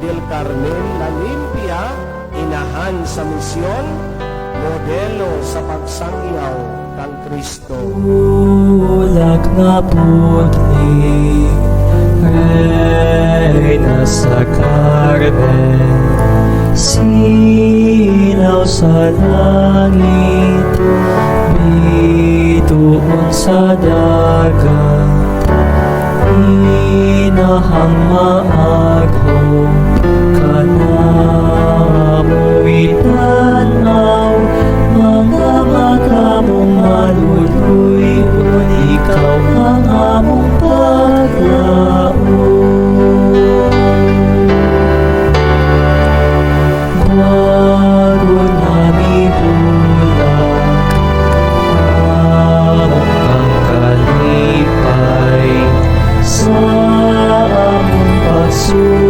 del Carmen la limpia, inahan sa misyon, modelo sa pagsangyaw kang Kristo. Ulak na putli, Reyna sa Carmen, silaw sa langit, bituon sa dagat, inahang maagho, kanamoy tanaw, mga makamong maluluy, ikaw ang among paglaon. Bago nami bulag, among kang kalipay, sa among pagsulat.